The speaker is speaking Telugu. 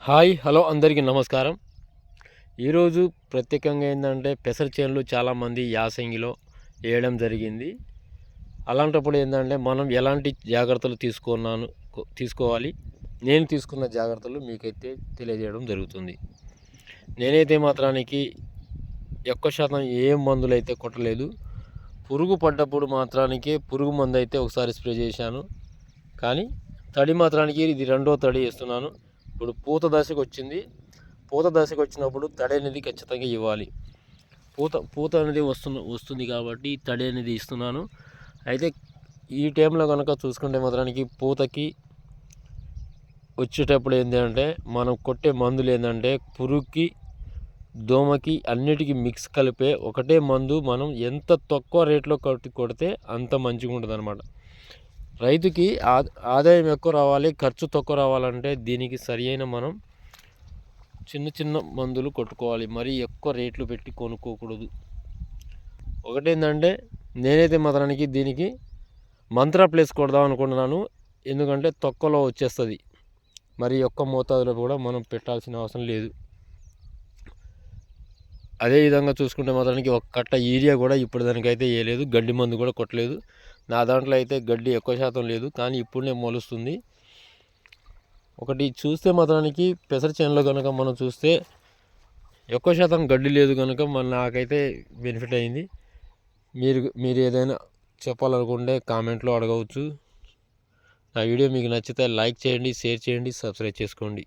హాయ్ హలో అందరికీ నమస్కారం. ఈరోజు ప్రత్యేకంగా ఏంటంటే పెసర చేనులు చాలామంది యాసంగిలో వేయడం జరిగింది. అలాంటప్పుడు ఏంటంటే మనం ఎలాంటి జాగ్రత్తలు తీసుకోవాలి, నేను తీసుకున్న జాగ్రత్తలు మీకైతే తెలియజేయడం జరుగుతుంది. నేనైతే మాత్రానికి ఎక్కువ శాతం ఏ మందులు అయితే కొట్టలేదు. పురుగు పడ్డప్పుడు మాత్రానికి పురుగు మందు అయితే ఒకసారి స్ప్రే చేశాను. కానీ తడి మాత్రానికి ఇది రెండో తడి వేస్తున్నాను. ఇప్పుడు పూత దశకు వచ్చింది. పూత దశకు వచ్చినప్పుడు తడి అనేది ఖచ్చితంగా ఇవ్వాలి. పూత అనేది వస్తుంది కాబట్టి తడి అనేది ఇస్తున్నాను. అయితే ఈ టైంలో కనుక చూసుకుంటే మాత్రానికి పూతకి వచ్చేటప్పుడు ఏంటంటే మనం కొట్టే మందులు ఏంటంటే పురుగుకి, దోమకి అన్నిటికీ మిక్స్ కలిపే ఒకటే మందు మనం ఎంత తక్కువ రేట్లో కొడితే అంత మంచిగా ఉంటుంది అన్నమాట. రైతుకి ఆదాయం ఎక్కువ రావాలి, ఖర్చు తక్కువ రావాలంటే దీనికి సరి అయిన మనం చిన్న మందులు కొట్టుకోవాలి. మరీ ఎక్కువ రేట్లు పెట్టి కొనుక్కోకూడదు. ఒకటేంటంటే నేనైతే మాత్రానికి దీనికి మంత్రా ప్లేస్ కొడదాం అనుకుంటున్నాను. ఎందుకంటే తొక్కలో వచ్చేస్తుంది. మరి ఎక్కువ మోతాదులో కూడా మనం పెట్టాల్సిన అవసరం లేదు. అదేవిధంగా చూసుకుంటే మాత్రానికి ఒక కట్ట యూరియా కూడా ఇప్పుడు దానికైతే వేయలేదు. గడ్డి మందు కూడా కొట్టలేదు. నా దాంట్లో అయితే గడ్డి ఎక్కువ శాతం లేదు, కానీ ఇప్పుడునే మొలుస్తుంది. ఒకటి చూస్తే మాత్రానికి పెసర చేనులో కనుక మనం చూస్తే ఎక్కువ శాతం గడ్డి లేదు కనుక నాకైతే బెనిఫిట్ అయింది. మీరు ఏదైనా చెప్పాలనుకుంటే కామెంట్లో అడగవచ్చు. నా వీడియో మీకు నచ్చితే లైక్ చేయండి, షేర్ చేయండి, సబ్స్క్రైబ్ చేసుకోండి.